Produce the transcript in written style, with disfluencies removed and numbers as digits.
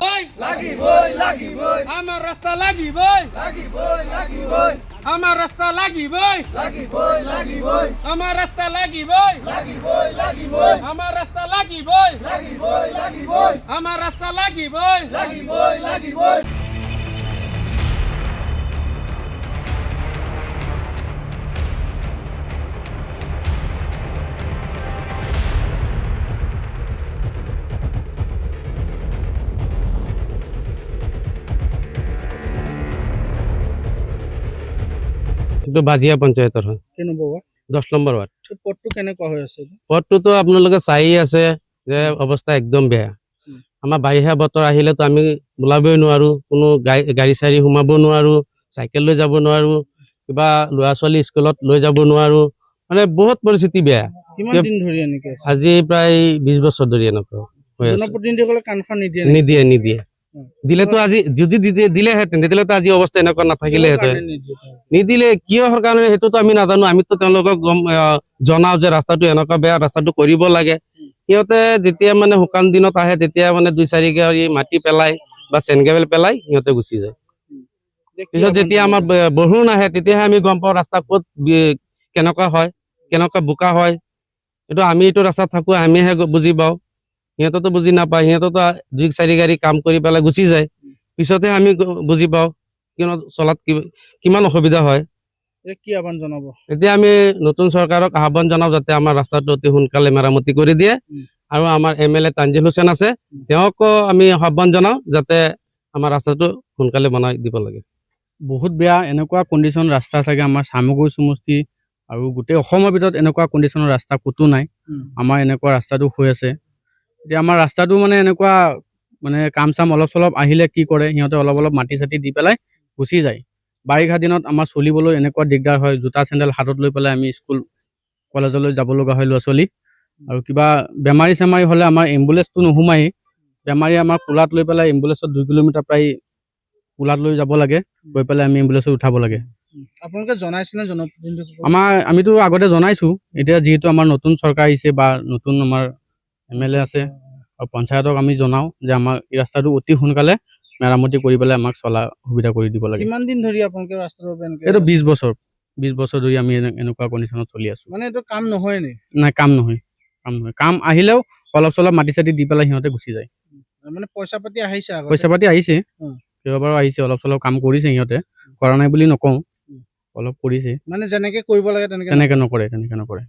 লাগিবই লাগিবই আমার রাস্তা লাগিবই লাগিবই লাগিবই আমার রাস্তা লাগিবই লাগিবই লাগিবই আমার রাস্তা লাগিবই লাগিবই লাগিবই আমার রাস্তা লাগিবই লাগিবই লাগিবই আমার রাস্তা লাগিবই লাগিবই লাগিবই এইটো বাজিয়া পঞ্চায়তৰ হয় কেনেকুৱা 10 নম্বৰ ৱাৰ্ড পথটো কেনেকুৱা হৈ আছে পথটোতো আপোনালোকে চাই আছে যে অৱস্থা একদম বেয়া আমাৰ বাৰিষা বতৰ আহিলেতো আমি ওলাবই নোৱাৰো কোনো গাড়ী চাৰি সোমাব নোৱাৰো চাইকেল লৈ যাব নোৱাৰো কিবা ল'ৰা ছোৱালী স্কুলত লৈ যাব নোৱাৰো মানে বহুত পৰিস্থিতি বেয়া কিমান দিন ধৰি এনেকৈ আছে আজি প্ৰায় 20 বছৰ ধৰি এনেকুৱা হৈ আছে জনপ্ৰতিনিধিসকলে কাণখন নিদিয়ে নিদিয়ে নিদিয়ে দিলেতো আজি যদি দিলেহেঁতেন তেতিয়াহ'লেতো আজি অৱস্থা এনেকুৱা নাথাকিলেহেঁতেন নিদিলে কিহৰ কাৰণে সেইটোতো আমি নাজানো আমিতো তেওঁলোকক জনাও যে ৰাস্তাটো এনেকুৱা বেয়া ৰাস্তাটো কৰিব লাগে সিহঁতে যেতিয়া মানে শুকান দিনত আহে তেতিয়া মানে 2-4 গাড়ী মাটি পেলাই বা চেনগ্ৰেভেল পেলাই সিহঁতে গুচি যায় পিছত যেতিয়া আমাৰ বৰষুণ আহে তেতিয়াহে আমি গম পাওঁ ৰাস্তা ক'ত কেনেকুৱা হয় কেনেকুৱা বোকা হয় এইটো আমি এইটো ৰাস্তাত থাকোঁ আমিহে বুজি পাওঁ সিহঁতেতো বুজি নাপায় সিহঁতেতো 2-4 গাড়ী কাম কৰি পেলাই গুচি যায় পিছতহে আমি বুজি পাওঁ কিয়নো চলাত কিমান অসুবিধা হয় কি আহ্বান জনাব এতিয়া আমি নতুন চৰকাৰক আহ্বান জনাওঁ যাতে আমাৰ ৰাস্তাটো অতি সোনকালে মেৰামতি কৰি দিয়ে আৰু আমাৰ MLA তানজিল হুছেইন আছে তেওঁকো আমি আহ্বান জনাওঁ যাতে আমাৰ ৰাস্তাটো সোনকালে বনাই দিব লাগে বহুত বেয়া এনেকুৱা কণ্ডিশ্যন ৰাস্তা থাকে আমাৰ চামগুৰি সমষ্টি আৰু গোটেই অসমৰ ভিতৰত এনেকুৱা কণ্ডিশ্যনৰ ৰাস্তা ক'তো নাই আমাৰ এনেকুৱা ৰাস্তাটো হৈ আছে এতিয়া আমাৰ ৰাস্তাটো মানে এনেকুৱা মানে কাম চাম অলপ চলপ আহিলে কি কৰে সিহঁতে অলপ মাটি চাটি দি পেলাই গুচি যায় বাৰিষা দিনত আমাৰ চলিবলৈ এনেকুৱা দিগদাৰ হয় জোতা চেণ্ডেল হাতত লৈ পেলাই আমি স্কুল কলেজলৈ যাব লগা হয় ল'ৰা ছোৱালী আৰু কিবা বেমাৰী চেমাৰী হ'লে আমাৰ এম্বুলেঞ্চটো নোসোমাই বেমাৰী আমাৰ কোলাত লৈ পেলাই এম্বুলেঞ্চত 2 কিলোমিটাৰ প্ৰায় কোলাত লৈ যাব লাগে গৈ পেলাই আমি এম্বুলেঞ্চত উঠাব লাগে আপোনালোকে জনাইছিলে জনপ্ৰতিনিধিসকলক আমিতো আগতে জনাইছোঁ এতিয়া যিহেতু আমাৰ নতুন চৰকাৰ আহিছে বা নতুন আমাৰ MLA আছে আৰু পঞ্চায়তক আমি জনাওঁ যে আমাৰ এই ৰাস্তাটো অতি সোনকালে মেৰামতি কৰি পেলাই আমাক চলা সুবিধা কৰি দিব লাগে কিমান দিন ধৰি আপোনালোকে ৰাস্তাটোৰ বাবে এনেকৈ এইটো 20 বছৰ ধৰি আমি এনেকুৱা কণ্ডিশ্যনত চলি আছোঁ মানে এইটো কাম নহয় নে নাই কাম নহয় কাম আহিলেও অলপ চলপ মাটি চাটি দি পেলাই সিহঁতে গুচি যায় মানে পইচা পাতি আহিছে আগতে পইচা পাতি আহিছে কেইবাবাৰো আহিছে অলপ চলপ কাম কৰিছে সিহঁতে কৰা নাই বুলি নকওঁ অলপ কৰিছে মানে যেনেকে কৰিব লাগে তেনেকে তেনেকে নকৰে